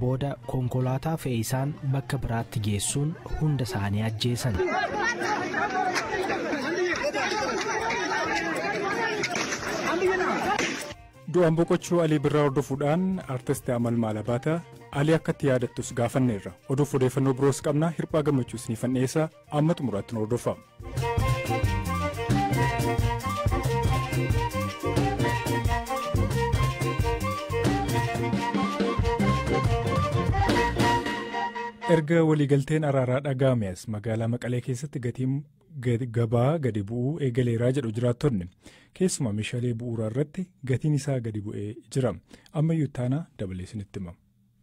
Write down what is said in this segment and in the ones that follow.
Booda konkolaataa fe'isaan bakka biraatti geessuun hunda isaanii ajjeesan. Du'aan boqochuu Alii Birraa hordofuudhaan artist Amal Maalabaata Alii akkatti yaadattus gaafanneerra. Oduuf odeeffannoo biroos qabna. Hirphaa gammachuus ni fanneessa amma xumuraatti nu hordofaa. Erga waliigalteen araaraa dhaga'ame as magaalaa Maqalee keessatti gatiin gabaa gadi bu'uu eegaleeraa jedhu jiraattonni keessumaa meeshaalee bu'uuraa irratti gatiin isaa gadi bu'ee jira. Ammayyuu taana dabalee isinitti hima.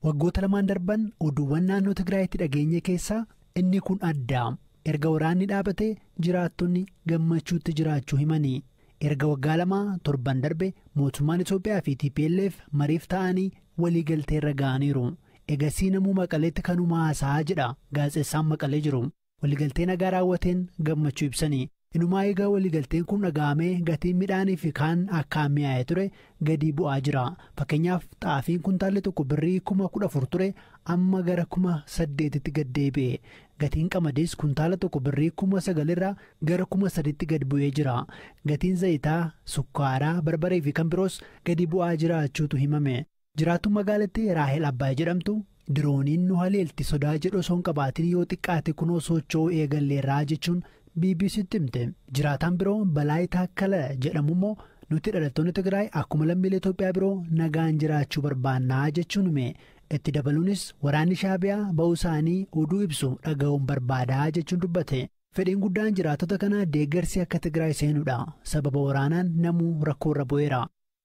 Waggoota lamaan darban oduuwwan naannoo Tigraayitti dhageenye keessaa inni kun adda. Erga waraanni dhaabate jiraattonni gammachuutti jiraachuu himanii. Erga waggaa lamaa torban darbe mootummaan Itoophiyaa fi TPLF mariif ta'anii waliigaltee irra ga'aniiru. Egasii namuu Maqaleetti kanuma haasaa jedha gaazexessaan Maqalee jiru. Waliigaltee nagaa raawwateen gammachuu ibsanii. Inumaa egaa waliigalteen kun dhaga'amee gatiin midhaanii fi kaan akka mi'aayee ture gadi bu'aa jira. Fakkeenyaaf xaafiin kuntaalli tokko birrii 14,000 ture amma gara 8,000tti gad deebi'e. Gatiin qamadiis kuntaala tokko birrii 9,000 irraa gara 3,000tti gad bu'ee jira. Gatiin zayitaa, sukkaaraa, barbaree fi kan biroos gadi bu'aa jiraachuutu himame. Jiraattuun magaalattii Raahel Abbaay jedhamtu dirooniin nu haleelti sodaa jedhu osoo hin qabaatin yoo xiqqaate kunoo socho'uu eegalleerraa jechuun BBC'tti himte. Jiraataan biroo Balaay Taakkala jedhamu immoo nuti dhalattoonni Tigraay akkuma lammiilee Itoophiyaa biroo nagaan jiraachuu barbaannaa jechuun hime. Itti dabaluunis waraanni Shaabiyaa ba'uu isaanii oduu ibsu dhaga'uun barbaadaa jechuun dubbate. Fedhiin guddaan jiraattota kanaa deeggarsi akka Tigraay seenuudha. Sababa waraanaan namuu rakkoorra bu'eera.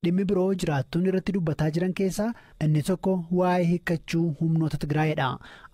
Dhimmi biroo jiraattonni irratti dubbataa jiran keessaa inni tokko waa'ee hiikkachuu humnoota Tigraayidha.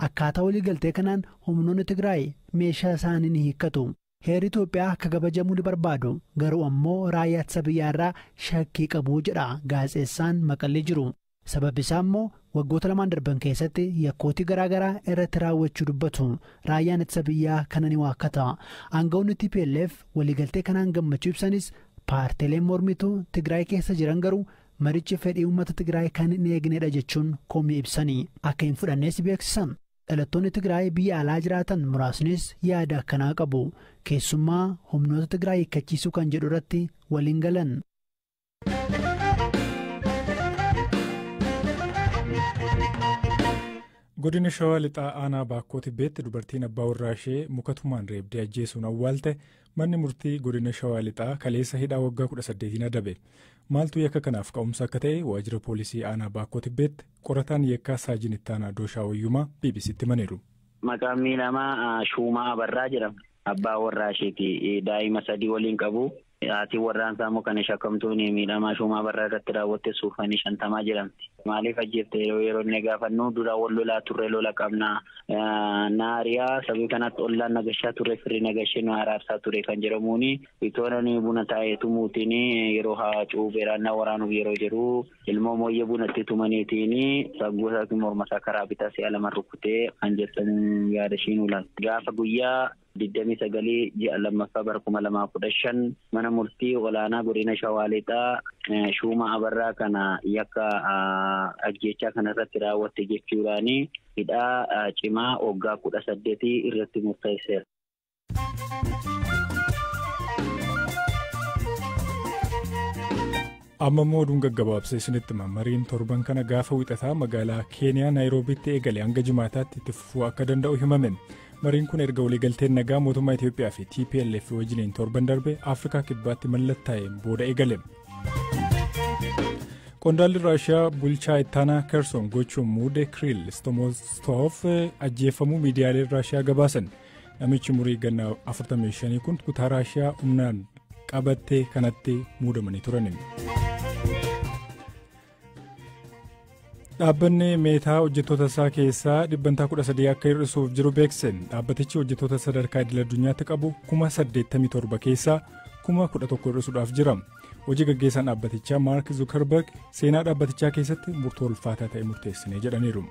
Akkaataa waliigaltee kanaan humnoonni Tigraay meeshaa isaanii ni hiikkatu. Heerri Itoophiyaa akka kabajamuu ni barbaadu. Garuu ammoo raayyaa ittisa biyyaarraa shakkii qabu jedha gaazexessaan Maqalee jiru. Sababni isaa immoo waggoota lamaan darban keessatti yakkootii garaagaraa irratti raawwachuu dubbatu. Raayyaan ittisa biyyaa kana ni waakkata. Aangawoonni TPLF waliigaltee kanaan gammachuu ibsanis paartileen mormituu Tigraay keessa jiran garuu marichi fedhii uummata Tigraay kan hin eegnedha jechuun komii ibsanii akka hin fudhannees beeksisan. Dhalattoonni Tigraay biyya alaa jiraatan muraasnis yaada akkanaa qabu. Keessumaa humnoota Tigraay hiikkachiisuu kan jedhu irratti waliin galan. Godina Shawaa Lixaa Aanaa Baakkoo Tibbeetti dubartiin abbaa warraa ishee mukatumaan reebdee ajjeesuun awwaalte manni murtii godina Shawaa Lixaa kaleessa hidhaa waggaa 18 adabe. Maaltu yakka kanaaf ka'umsa akka ta'e waajjira poolisii Aanaa Baakkoo Tibbeetti qorataan yakkaa saajin ittaanaa Dooshaa Wayyumaa BBC'tti himaniiru. Maqaan miidhamaa Shumaa Abarraa jedhama. Abbaa warraa isheeti. Daa'ima 3 waliin qabu. Haati warraan isaa immoo kan shakkamtuun miidhamaa Shumaa Abarraa irratti raawwatte Suufanii 50 jedhamti. Maaliif ajjeefte yeroo inni gaafannu dura wal lolaa turre lola qabna. Naariyaa sabii kanatti ollaan nagashaa turre firri nagashee nu araarsaa ture kan jedhamuuni. Bitoonni buna taa'eetu muutiin yeroo haa cuubeeraan waraanuuf yeroo jiru ilmoo mooyyee bunatti tumaniitiin saggoota mormasaa karaa bitaa si'a lama rukutee kan jettan yaada ishiin ulan. Gaafa guyyaa 29 ji'a lammaffaa bara 2015 mana murtii olaanaa godina Shawaa Lixaa Shumaa Abarraa kana yakka ajjechaa kanarratti raawwatte jechuudhaan hidhaa cimaa waggaa 18 irratti murteesseera. Amma immoo oduun gaggabaabsee isinitti mariin torban kana gaafa wixataa magaalaa Keeniyaa Naayiroobiitti eegale hanga jimaataatti itti fufuu akka danda'u himame. Mariin kun erga waliigalteen nagaa mootummaa Itoophiyaa fi TPLF wajjiniin torban darbe Afrikaa kibbaatti mallattaa'een booda eegale. Qondaalli Raashiyaa bulchaa ittaanaa Kerson gochuun muude Kirill Stomostoof ajjeefamuu miidiyaaleen Raashiyaa gabaasan. Namichi umurii ganna 45 kun kutaa Raashiyaa humnaan qabattee kanatti muudamanii turan. Dhaabbanni meetaa hojjettoota isaa keessaa 13 akka hir'isuuf jiru beekse. Dhaabbatichi hojjettoota sadarkaa idil-addunyaatti qabu 87 keessaa 11,000 hir'isuudhaaf jira. Hojii gaggeessaan dhaabbatichaa Maark Zuukarberg seenaa dhaabbatichaa keessatti murtoo ulfaataa ta'e murteessine jedhaniiru.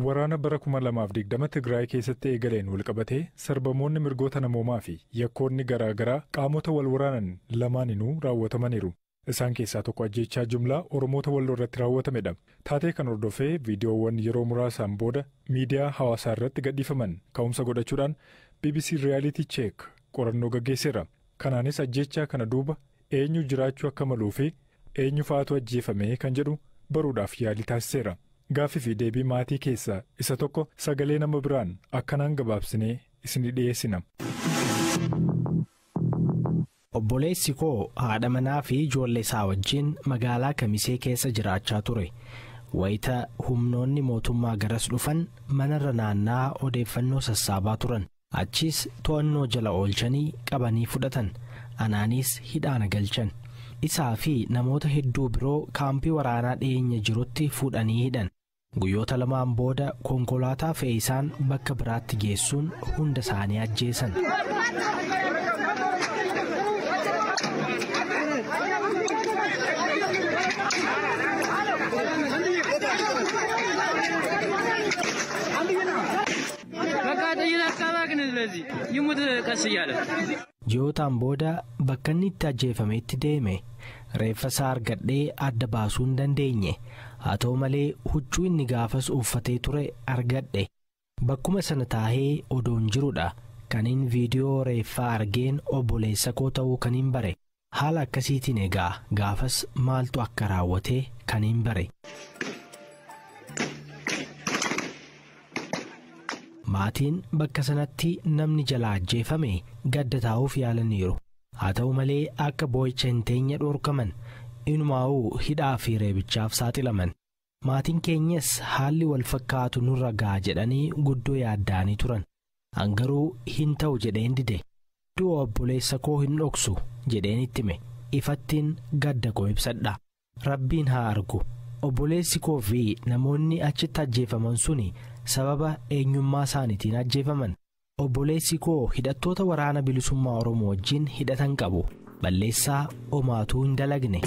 Waraana bara 2020 Tigraay keessatti eegaleen walqabatee sarbamoonni mirgoota namoomaa fi yakkoonni garaagaraa qaamota wal waraanan lamaaninuu raawwatamaniiru. Isaan keessaa tokko ajjeechaa jumlaa Oromoota Walloo irratti raawwatamedha. Taatee kan hordofee viidiyoowwan yeroo muraasaan booda miidiyaa hawaasaa irratti gadhiifaman ka'umsa godhachuudhaan BBC Reality Check qorannoo gaggeesseera. Kanaanis ajjeechaa kana duuba eenyu jiraachuu akka maluu fi eenyu fa'aatu ajjeefame kan jedhu baruudhaaf yaalii taasiseera. Gaaffii fi deebii maatii keessaa isa tokko sagalee nama biraan akkanaan gabaabsinee isinii dhiyeessina. Obboleessi koo haadha manaa fi ijoollee isaa wajjin magaalaa Kamisee keessa jiraachaa ture. Wayita humnoonni mootummaa garas dhufan manarra naannaa odeeffannoo sassaabaa turan. Achiis to'annoo jala oolchanii qabanii fudhatan. Anaanis hidhaana galchan. Isaa fi namoota hedduu biroo kaampii waraanaa dhiyeenya jirutti fuudhanii hidhan. Guyyoota lamaan booda konkolaataa fe'isaan bakka biraatti geessuun hunda isaanii ajjeesan. Ji'ootaan booda bakka inni itti ajjeefametti deeme. Reeffa isaa argadhee adda baasuu hin dandeenye. Haa ta'u malee huccuu inni gaafas uffatee ture argadhe. Bakkuma sana taahee odoon jirudha. Kaniin viidiyoo reeffaa argeen obboleessa koo ta'uu kaniin bare. Haala akkasiitiin egaa gaafas maaltu akka raawwatee kaniin bare. Maatiin bakka sanatti namni jalaa ajjeefame gadda taa'uuf yaalaniiru. Haa ta'u malee akka boo'icha hin teenye dhorkaman. Inumaa'uu hidhaa fi reebichaaf saaxilaman. Maatiin keenyas haalli wal fakkaatu nurra ga'a jedhanii guddoo yaadda'anii turan. Angaruu hin ta'u jedheen dide. Du'a obboleessa koo hin dhoksu jedheen itti hime. Ifattiin gadda koo ibsadha. Rabbiin haa argu. Obboleessi koo fi namoonni achitti ajjeefaman suni sababa eenyummaa isaaniitiin ajjeefaman. Obboleessi koo hidhattoota waraana bilisummaa Oromoo wajjin hidhatan qabu. Balleessaa omaatuu hin dalagne.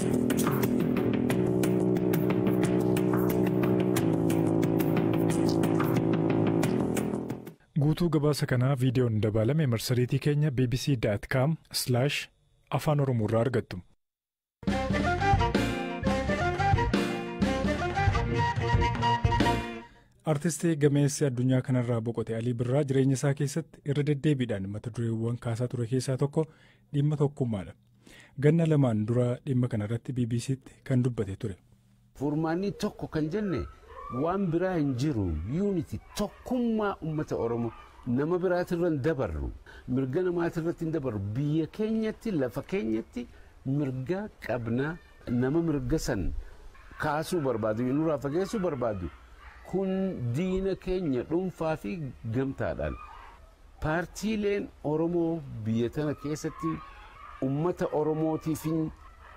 Guutuu gabaasa kanaa viidiyoon dabalame marsariitii keenya bbc.com/afaan Oromoo irraa argattu. Artistii gameessi addunyaa kanarraa boqote Alii Birraa jireenya isaa keessatti irra deddeebiidhaan mata dureewwan kaasaa ture keessaa tokko dhimma tokkummaadha. Ganna lamaan dura dhimma kanarratti BBC'tti kan dubbate ture. Furmaanni tokko kan jenne waan biraa hin jiru unity tokkummaa uummata Oromoo nama biraatirra hin dabarru mirga namaatirratti hin dabarru biyya keenyatti lafa keenyatti mirga qabna nama mirga san kaasuu barbaadu nurraa fageessuu barbaadu. Kun diina keenya dhuunfaa fi gamtaadhaan paartiileen Oromoo biyya tana keessatti uummata Oromootiif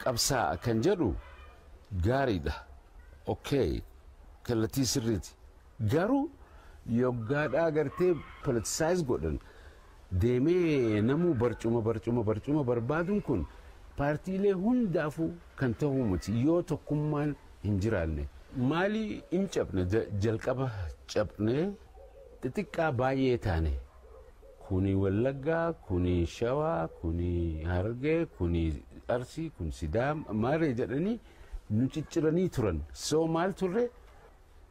qabsaa'a kan jedhu gaariidha. Okay, kallattii sirriiti. Garuu yoggaadhaa agartee politisaayis godhan deemee namuu barcuma barbaaduun kun paartiilee hundaafuu kan ta'uu miti yoo tokkummaan hin jiraanne. Maali hin cabne jalqaba cabne xixiqqaa baay'ee taane kuni Wallaggaa kuni Shawaa kuni Harargee kuni Arsii kun Sidaam maaree jedhanii nu cicciranii turan soo maal turre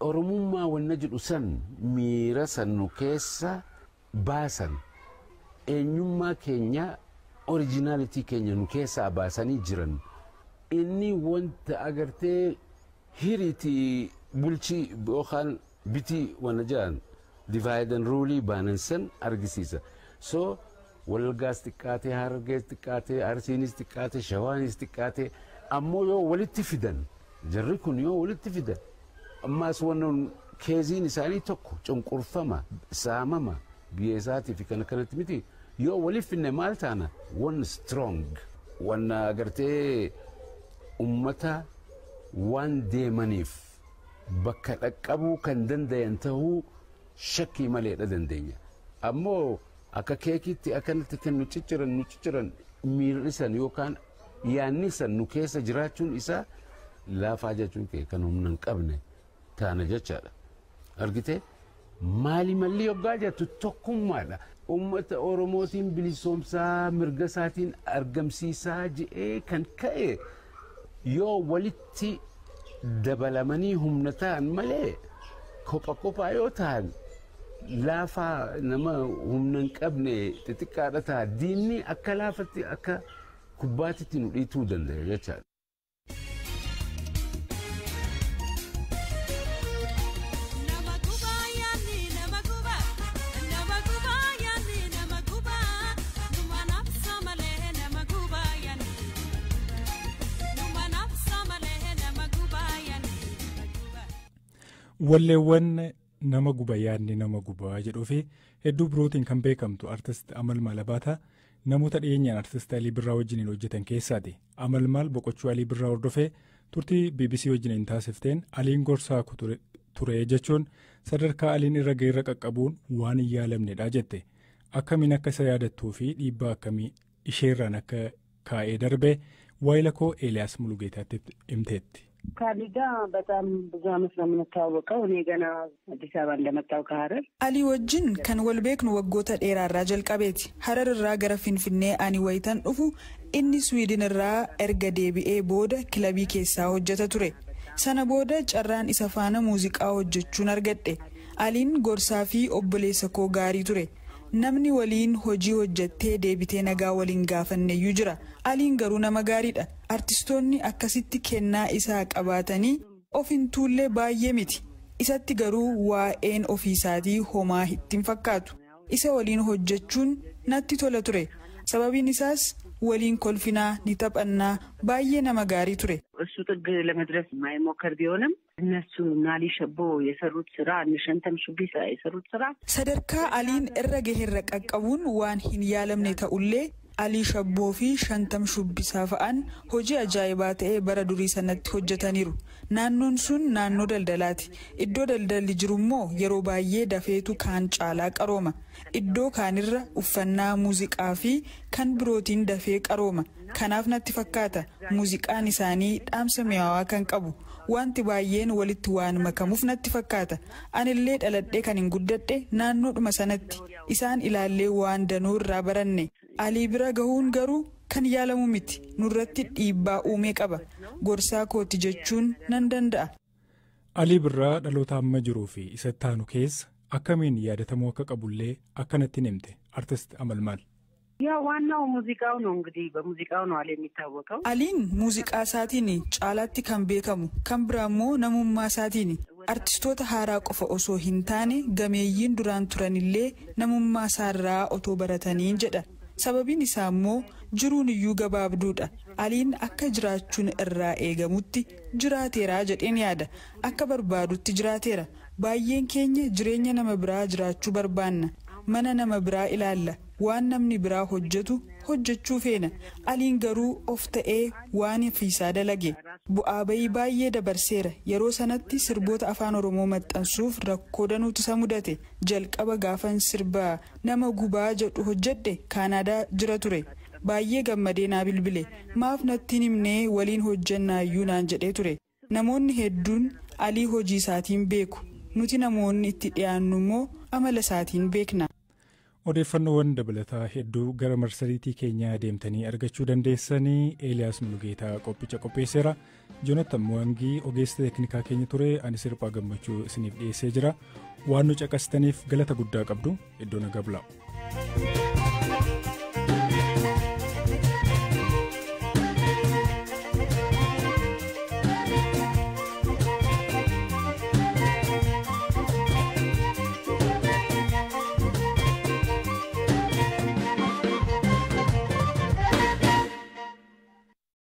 Oromummaa wanna jedhu san miira san nu keessa baasan eenyummaa keenya oriijinaalitii keenya nu keessaa baasanii jiran inni wanta agartee hiriti bulchii yookaan bitii wanna jedhan divide and rule baanansan argisiisa. So Wallaggaas xiqqaatee Harargees xiqqaatee Arsiinis xiqqaatee Shawaanis xiqqaatee ammoo yoo walitti fidan jarri kun yoo walitti fidan ammaas wannan keeziin isaanii tokko cunqurfama saamama biyya isaatii fi kana kanatti miti yoo waliif finne maal taana one strong wanna agartee ummata waan deemaniif bakka dhaqqabuu kan dandayan ta'uu shakkii maleedha dandeenya. Ammoo akka keekitti akkanatti kan nu cicciran miirrisan yookaan yaannisan nu keessa jiraachuun isaa laafaa jechuun kee kan humna hin qabne taana jechaadha. Argitee maali malli yoggaa jettu tokkummaadha. Uummata Oromootiin bilisoomsaa mirga isaatiin argamsiisaa je'ee kan ka'e yoo walitti dabalamanii humna ta'an malee kophaa yoo ta'an laafaa nama humna hin qabne xixiqqaadha ta'a diinni akka laafatti akka kubbaatitti nu dhiituu danda'a jechaadha. Walleewwan nama guba yaadni nama gubaa jedhuu fi hedduu birootiin kan beekamtu artist Amalmaal Abaataa namoota dhiyeenyaan artist Alii Birraa wajjiniin hojjetan keessaati. Amalmaal boqochuu Alii Birraa hordofee turtii BBC wajjiniin taasifteen Aliin gorsaa ture jechuun sadarkaa Aliin irra geerra qaqqabuun waan hin yaalamnedha jette. Akkamiin akka isa yaadattuu fi dhiibbaa akkamii isheerraan akka kaa'ee darbe waayila koo Eeliyaas Mulugeetaatti himteetti. ካሊጋ በጣም ብዙ አመት ነው የምንተዋወቀው እኔ ገና አዲስ አበባ እንደመጣው ከሐረር አሊ ወጅን ከን ወልቤክኑ ወጎተ ዴራራ ጀልቀቤት ሐረርራ ገረ ፊንፊኔ አኒ ወይተን ዱፉ ኢኒ ስዊድንራ ኤርገ ዴቢኤ ቦደ ክለቢ ኬሳ ሆጀተ ቱሬ ሰነ ቦደ ጨራን ኢሰፋነ ሙዚቃ ሆጀቹን አርገዴ አሊን ጎርሳፊ ኦብሌሰኮ ጋሪ ቱሬ namni waliin hojii hojjettee deebitee nagaa waliin gaafanneeyyuu jira. Aliin garuu nama gaariidha. Artistoonni akkasitti kennaa isaa qabaatanii ofiin tuullee baay'ee miti. Isatti garuu waa'een ofiisaatii homaa ittiin fakkaatu. Isa waliin hojjechuun natti tola ture. Sababiin isaas waliin kolfinaa ni taphannaa baay'ee nama gaarii ture. እሱ ጥግ ለመድረስ የማይሞከር ቢሆንም እነሱ ናሊ ሸቦ የሰሩት ስራ እንሸንተም ሹቢሳ የሰሩት ስራ ሰደርካ አሊን እረገ ሄረቀ ቀቡን ዋን ሂን ያለምኔ ተኡሌ አሊ ሸቦ ፊ ሸንተም ሹቢሳ ፈአን ሆጂ አጃይባ ተኤ በረ ዱሪ ሰነቲ ሆጀተኒሩ ናኖን ሱን ናኖ ደልደላቲ ኢዶ ደልደል ጅሩሞ የሮ ባዬ ደፌቱ ካን ጫላ ቀሮማ ኢዶ ካንራ ኡፈና ሙዚቃ ፊ ከን ብሮቲን ደፌ ቀሮማ kanaaf natti fakkaata muuziqaan isaanii dhaamsa mi'aawaa kan qabu wanti baay'een walitti waan makamuuf natti fakkaata anillee dhaladhee kan hin guddadhe naannoodhuma sanatti isaan ilaallee waan danuu irraa baranne alii bira gahuun garuu kan yaalamu miti nurratti dhiibbaa uumee qaba gorsaa kooti jechuun nan danda'a. Alii Birraa dhaloota amma jiruu fi isa taanu keessa akkamiin yaadatamuu akka qabullee akkanatti himte artist Amalmaal. ያ ዋናው ሙዚቃው ነው እንግዲህ በሙዚቃው ነው አሊ የሚታወቀው አሊን ሙዚቃ ሳቲኒ ጫላቲ ካን ቤከሙ ካን ብራሞ ነሙማ ሳቲኒ አርቲስቶታ ሃራ ቆፈ ኦሶ ሂንታኔ ገሜይን ዱራን ቱረንሌ ነሙማ ሳራ ኦቶ በረተኒን ጀዳ ሰበቢን ኢሳሞ ጅሩን እዩ ገባብዱዳ አሊን አከ ጅራቹን እራ ኤገሙቲ ጅራቴራ ጀዴን ያዳ አከ በርባዱቲ ጅራቴራ ባየን ኬኘ ጅሬኛ ነመብራ ጅራቹ በርባና መነ ነመብራ ኢላላ waan namni biraa hojjetu hojjechuu feena aliin garuu of ta'ee waan fiisaa dalage bu'aa bayii baay'ee dabarseera yeroo sanatti sirboota afaan oromoo maxxansuuf rakkoo danuutu isa mudate jalqaba gaafan sirbaa nama gubaa jedhu hojjedhe kaanaadaa jira ture baay'ee gammadee naa bilbile maaf natti himnee waliin hojjannaayyuu naan jedhee ture namoonni hedduun alii hojii isaatiin beeku nuti namoonni itti dhiyaannu immoo amala isaatiin beekna. odeeffannoowwan dabalataa hedduu gara marsariitii keenyaa deemtanii argachuu dandeessanii Eeliyaas Mulugeetaa qopheesseera. Joonatan Muwangii ogeessa teeknikaa keenya ture ani sirphaa gammachuu isiniif dhiyeessee jira waan nu caqastaniif galata guddaa qabdu iddoo nagaa bulaa.